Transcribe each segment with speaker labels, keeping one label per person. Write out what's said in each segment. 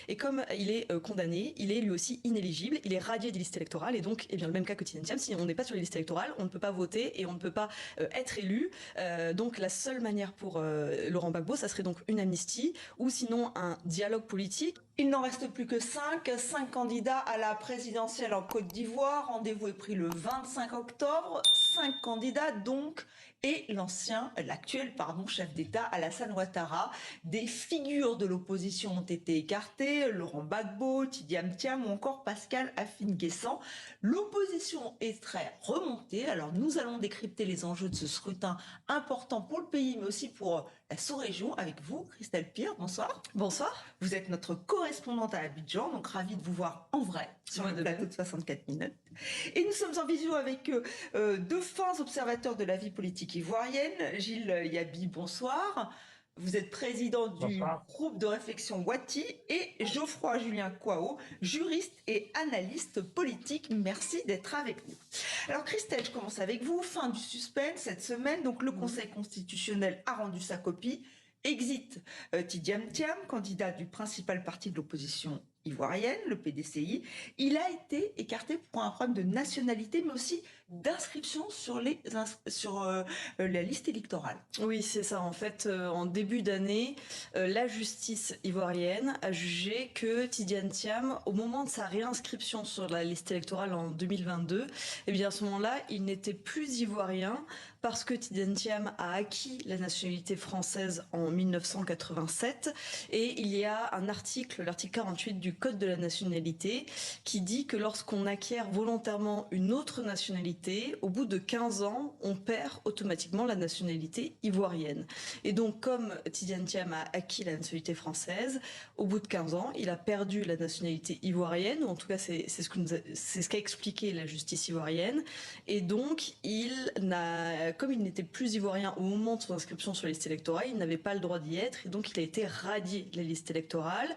Speaker 1: Et comme il est condamné, il est lui aussi inéligible, il est radié des listes électorales, et donc, le même cas que Tidjane Thiam, si on n'est pas sur les listes électorales, on ne peut pas voter et on ne peut pas être élu. Donc la seule manière pour Laurent Gbagbo, ça serait donc une amnistie, ou sinon un dialogue politique.
Speaker 2: Il n'en reste plus que 5 candidats à la présidentielle en Côte d'Ivoire. Rendez-vous est pris le 25 octobre. 5 candidats donc, et l'actuel chef d'État Alassane Ouattara. Des figures de l'opposition ont été écartées, Laurent Gbagbo, Tidjane Thiam ou encore Pascal Afine-Guessant. L'opposition est très remontée. Alors nous allons décrypter les enjeux de ce scrutin important pour le pays, mais aussi pour la sous-région avec vous, Christelle Pire. Bonsoir.
Speaker 1: Bonsoir.
Speaker 2: Vous êtes notre correspondante à Abidjan, donc ravie de vous voir en vrai sur le plateau de 64 minutes. Et nous sommes en visio avec deux fins observateurs de la vie politique ivoirienne. Gilles Yabi, bonsoir. Vous êtes président du groupe de réflexion Wati, et Geoffroy Julien Kouao, juriste et analyste politique. Merci d'être avec nous. Alors Christelle, je commence avec vous. Fin du suspense cette semaine. Donc le Conseil constitutionnel a rendu sa copie. Exit Tidjane Thiam, candidat du principal parti de l'opposition ivoirienne, le PDCI. Il a été écarté pour un problème de nationalité, mais aussi d'inscription sur la liste électorale.
Speaker 1: Oui, c'est ça. En fait, en début d'année, la justice ivoirienne a jugé que Tidjane Thiam, au moment de sa réinscription sur la liste électorale en 2022, eh bien à ce moment-là, il n'était plus ivoirien parce que Tidjane Thiam a acquis la nationalité française en 1987, et il y a un article, l'article 48 du Code de la nationalité, qui dit que lorsqu'on acquiert volontairement une autre nationalité, au bout de 15 ans, on perd automatiquement la nationalité ivoirienne. Et donc, comme Tidjane Thiam a acquis la nationalité française, au bout de 15 ans, il a perdu la nationalité ivoirienne, ou en tout cas, c'est ce qu'a expliqué la justice ivoirienne. Et donc, comme il n'était plus ivoirien au moment de son inscription sur la liste électorale, il n'avait pas le droit d'y être, et donc il a été radié de la liste électorale.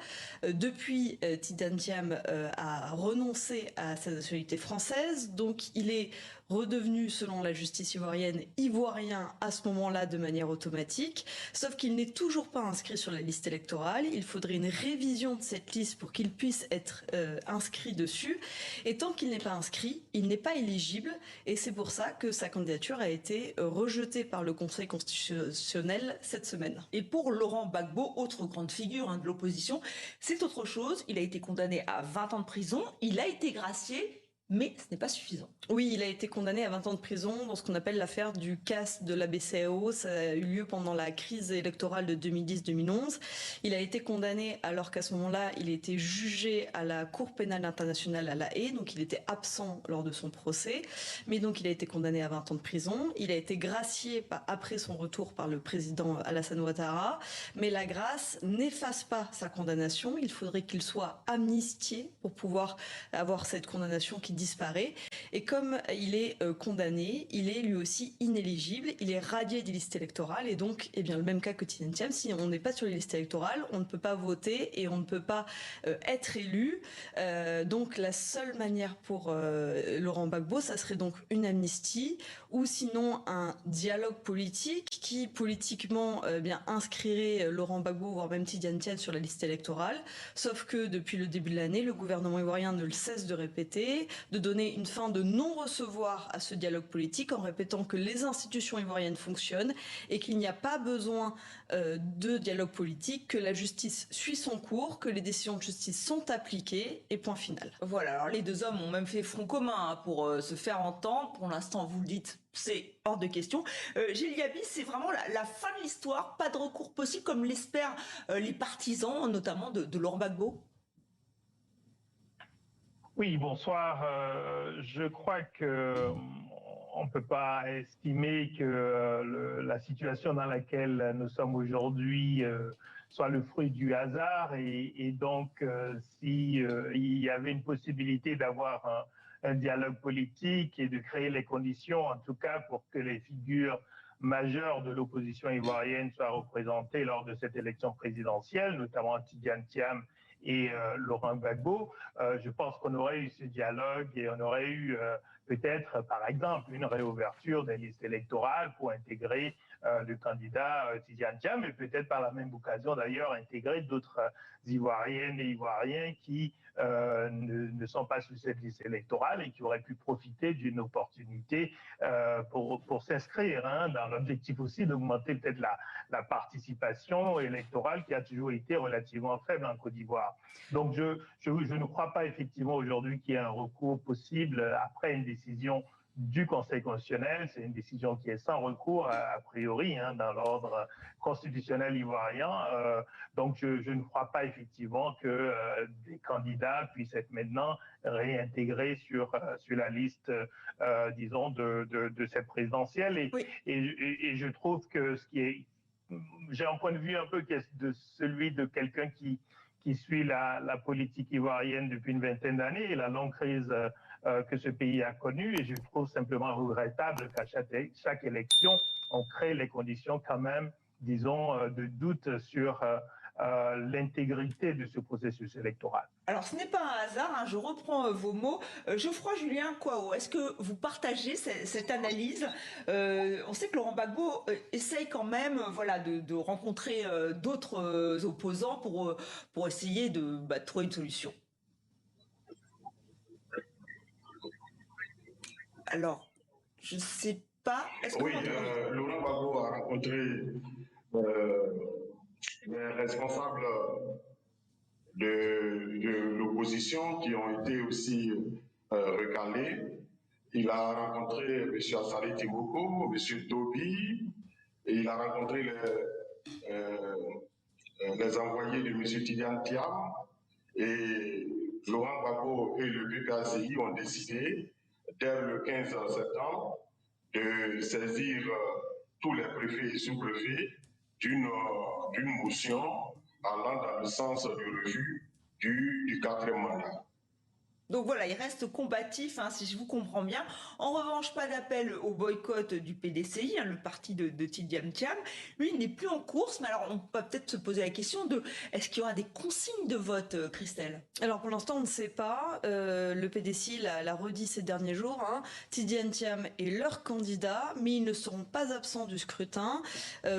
Speaker 1: Depuis, Tidjane Thiam a renoncé à sa nationalité française, donc il est redevenu, selon la justice ivoirienne, ivoirien à ce moment-là de manière automatique, sauf qu'il n'est toujours pas inscrit sur la liste électorale. Il faudrait une révision de cette liste pour qu'il puisse être inscrit dessus, et tant qu'il n'est pas inscrit, il n'est pas éligible, et c'est pour ça que sa candidature a été rejetée par le Conseil constitutionnel cette semaine.
Speaker 2: Et pour Laurent Gbagbo, autre grande figure de l'opposition, c'est autre chose. Il a été condamné à 20 ans de prison, il a été gracié, mais ce n'est pas suffisant.
Speaker 1: Oui, il a été condamné à 20 ans de prison dans ce qu'on appelle l'affaire du casse de la BCEAO. Ça a eu lieu pendant la crise électorale de 2010-2011. Il a été condamné alors qu'à ce moment-là, il était jugé à la Cour pénale internationale à La Haye, donc il était absent lors de son procès. Mais donc il a été condamné à 20 ans de prison. Il a été gracié après son retour par le président Alassane Ouattara. Mais la grâce n'efface pas sa condamnation. Il faudrait qu'il soit amnistié pour pouvoir avoir cette condamnation qui disparaît. Et comme il est condamné, il est lui aussi inéligible, il est radié des listes électorales, et donc, le même cas que Tidjane Thiam, si on n'est pas sur les listes électorales, on ne peut pas voter et on ne peut pas être élu. Donc la seule manière pour Laurent Gbagbo, ça serait donc une amnistie, ou sinon un dialogue politique qui politiquement inscrirait Laurent Gbagbo, voire même Tidjane Thiam, sur la liste électorale. Sauf que depuis le début de l'année, le gouvernement ivoirien ne le cesse de répéter, de donner une fin de non-recevoir à ce dialogue politique, en répétant que les institutions ivoiriennes fonctionnent et qu'il n'y a pas besoin de dialogue politique, que la justice suit son cours, que les décisions de justice sont appliquées, et point final.
Speaker 2: Voilà, alors les deux hommes ont même fait front commun pour se faire entendre. Pour l'instant, vous le dites, c'est hors de question. Gilles Yabi, c'est vraiment la fin de l'histoire, pas de recours possible comme l'espèrent les partisans, notamment de Laurent Gbagbo.
Speaker 3: Oui, bonsoir. Je crois que on ne peut pas estimer que la situation dans laquelle nous sommes aujourd'hui soit le fruit du hasard, et donc si il y avait une possibilité d'avoir un dialogue politique et de créer les conditions, en tout cas, pour que les figures majeures de l'opposition ivoirienne soient représentées lors de cette élection présidentielle, notamment Tidjane Thiam et Laurent Gbagbo, je pense qu'on aurait eu ce dialogue et on aurait eu peut-être, par exemple, une réouverture des listes électorales pour intégrer le candidat Tidiane Thiam, et peut-être par la même occasion d'ailleurs intégrer d'autres Ivoiriennes et Ivoiriens qui ne sont pas sur cette liste électorale et qui auraient pu profiter d'une opportunité pour s'inscrire, hein, dans l'objectif aussi d'augmenter peut-être la participation électorale qui a toujours été relativement faible en Côte d'Ivoire. Donc je ne crois pas effectivement aujourd'hui qu'il y ait un recours possible après une décision du Conseil constitutionnel. C'est une décision qui est sans recours a priori, hein, dans l'ordre constitutionnel ivoirien. Donc je ne crois pas effectivement que des candidats puissent être maintenant réintégrés sur la liste, disons, de cette présidentielle. Et je trouve que j'ai un point de vue un peu de celui de quelqu'un qui suit la politique ivoirienne depuis une vingtaine d'années et la longue crise que ce pays a connue. Et je trouve simplement regrettable qu'à chaque élection, on crée les conditions quand même, disons, de doute sur l'intégrité de ce processus électoral.
Speaker 2: Alors, ce n'est pas un hasard, hein, je reprends vos mots. Geoffroy Julien Kouao, est-ce que vous partagez cette analyse? On sait que Laurent Gbagbo essaye quand même, voilà, de rencontrer d'autres opposants pour essayer de trouver une solution. Alors, je ne sais pas.
Speaker 4: Oui, Laurent Gbagbo a rencontré les responsables de l'opposition qui ont été aussi recalés. Il a rencontré M. Assali Timboko, M. Tobi, et il a rencontré les envoyés de M. Tidiane Thiam. Et Laurent Gbagbo et le PPACI ont décidé, dès le 15 septembre, de saisir tous les préfets et sous-préfets d'une motion allant dans le sens du refus du 4e mandat.
Speaker 2: Donc voilà, il reste combatif, hein, si je vous comprends bien. En revanche, pas d'appel au boycott du PDCI, hein, le parti de Tidiane Thiam. Lui, il n'est plus en course, mais alors on peut peut-être se poser la question de est-ce qu'il y aura des consignes de vote, Christelle?
Speaker 1: Alors pour l'instant, on ne sait pas. Le PDCI l'a redit ces derniers jours. Hein. Tidiane Thiam est leur candidat, mais ils ne seront pas absents du scrutin.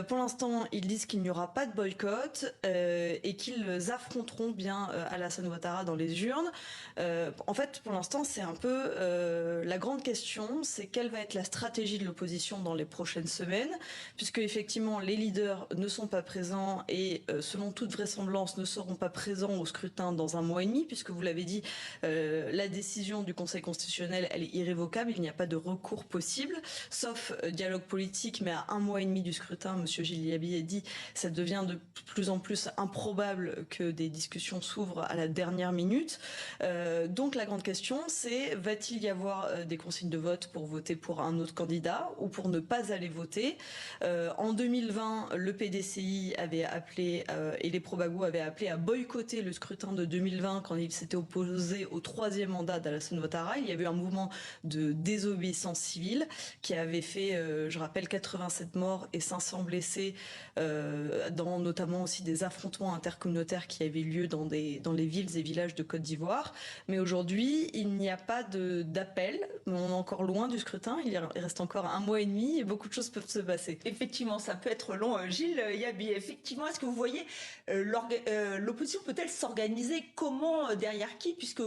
Speaker 1: Pour l'instant, ils disent qu'il n'y aura pas de boycott et qu'ils affronteront bien Alassane Ouattara dans les urnes. En fait, pour l'instant, c'est un peu la grande question, c'est quelle va être la stratégie de l'opposition dans les prochaines semaines, puisque effectivement les leaders ne sont pas présents et selon toute vraisemblance ne seront pas présents au scrutin dans un mois et demi, puisque vous l'avez dit, la décision du Conseil constitutionnel, elle est irrévocable, il n'y a pas de recours possible, sauf dialogue politique, mais à un mois et demi du scrutin, Monsieur Gilles Yabi a dit, ça devient de plus en plus improbable que des discussions s'ouvrent à la dernière minute. Donc la grande question, c'est va-t-il y avoir des consignes de vote pour voter pour un autre candidat ou pour ne pas aller voter? En 2020, le PDCI avait appelé et les Pro-Gbagbo avaient appelé à boycotter le scrutin de 2020 quand il s'était opposé au 3e mandat d'Alassane Ouattara. Il y avait eu un mouvement de désobéissance civile qui avait fait, je rappelle, 87 morts et 500 blessés, dans notamment aussi des affrontements intercommunautaires qui avaient lieu dans les villes et villages de Côte d'Ivoire. Mais aujourd'hui, il n'y a pas d'appel. On est encore loin du scrutin. Il reste encore un mois et demi et beaucoup de choses peuvent se passer.
Speaker 2: Effectivement, ça peut être long. Gilles Yabi, effectivement, est-ce que vous voyez l'opposition peut-elle s'organiser comment, derrière qui, puisque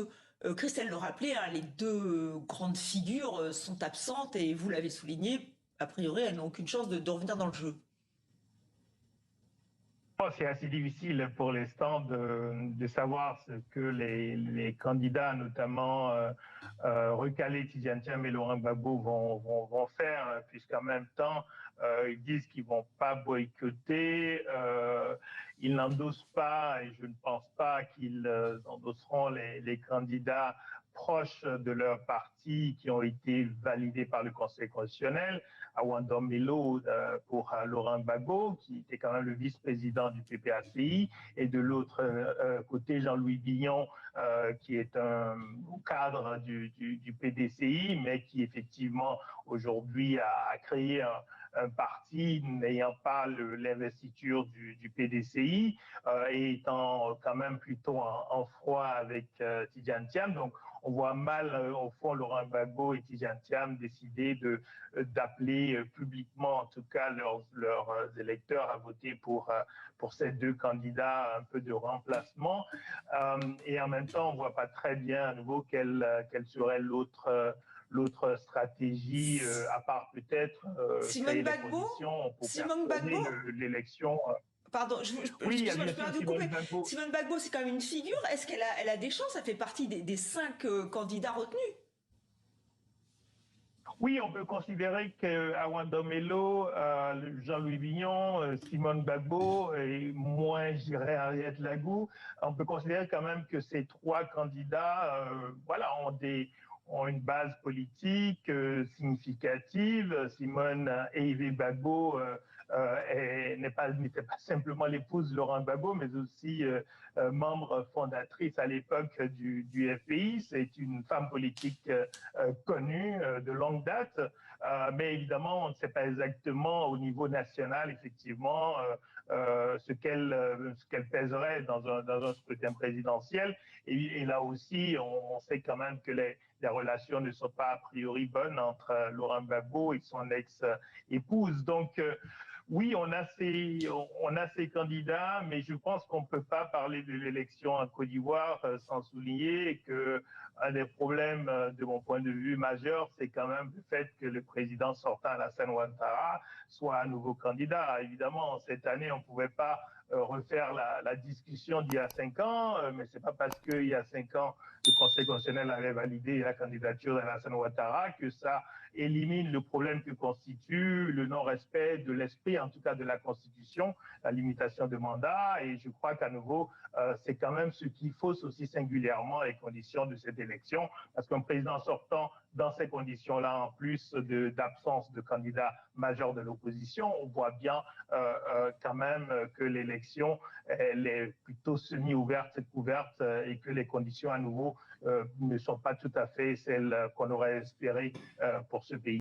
Speaker 2: Christelle le rappelait, hein, les deux grandes figures sont absentes et vous l'avez souligné, a priori, elles n'ont aucune chance de revenir dans le jeu.
Speaker 3: C'est assez difficile pour l'instant de savoir ce que les candidats, notamment recalés Tidiane Thiam et Laurent Gbagbo, vont faire, puisqu'en même temps, ils disent qu'ils ne vont pas boycotter. Ils n'endossent pas, et je ne pense pas qu'ils endosseront les candidats proches de leur parti qui ont été validés par le Conseil constitutionnel, Awando Melo pour Laurent Gbagbo, qui était quand même le vice-président du PPACI, et de l'autre côté, Jean-Louis Billon, qui est un cadre du PDCI, mais qui effectivement aujourd'hui a créé un parti n'ayant pas l'investiture du PDCI et étant quand même plutôt en froid avec Tidjane Thiam. Donc, on voit mal, au fond, Laurent Gbagbo et Tidjane Thiam décider d'appeler publiquement, en tout cas, leurs électeurs à voter pour ces deux candidats un peu de remplacement. Et en même temps, on ne voit pas très bien à nouveau quelle serait l'autre stratégie, à part peut-être créer les conditions pour persuader l'élection.
Speaker 2: Pardon,
Speaker 3: Oui, il y a bien
Speaker 2: je peux
Speaker 3: sûr
Speaker 2: vous couper.
Speaker 3: Simone Gbagbo.
Speaker 2: Simone Gbagbo, c'est quand même une figure. Est-ce qu'elle a des chances? Elle fait partie des 5 candidats retenus.
Speaker 3: Oui, on peut considérer qu'Awa Ndomelo, Jean-Louis Bignon, Simone Gbagbo et moins, je dirais, Henriette Lagou, on peut considérer quand même que ces trois candidats voilà, ont une base politique significative. Simone Eivé Gbagbo n'était pas simplement l'épouse de Laurent Gbagbo, mais aussi membre fondatrice à l'époque du FPI. C'est une femme politique connue de longue date, mais évidemment, on ne sait pas exactement au niveau national, effectivement, ce qu'elle pèserait dans un scrutin présidentiel. Et là aussi, on sait quand même que les relations ne sont pas a priori bonnes entre Laurent Gbagbo et son ex-épouse. Donc, oui, on a ces candidats, mais je pense qu'on ne peut pas parler de l'élection en Côte d'Ivoire sans souligner que un des problèmes, de mon point de vue majeur, c'est quand même le fait que le président sortant, Alassane Ouattara, soit un nouveau candidat. Évidemment, cette année, on ne pouvait pas refaire la discussion d'il y a 5 ans, mais ce n'est pas parce qu'il y a 5 ans, le Conseil constitutionnel avait validé la candidature d'Alassane Ouattara que ça élimine le problème que constitue le non-respect de l'esprit, en tout cas de la Constitution, la limitation de mandat. Et je crois qu'à nouveau, c'est quand même ce qui fausse aussi singulièrement les conditions de cette élection, parce qu'un président sortant dans ces conditions-là, en plus d'absence de candidat majeur de l'opposition, on voit bien quand même que l'élection elle est plutôt semi-ouverte qu'ouverte et que les conditions à nouveau ne sont pas tout à fait celles qu'on aurait espérées pour ce pays.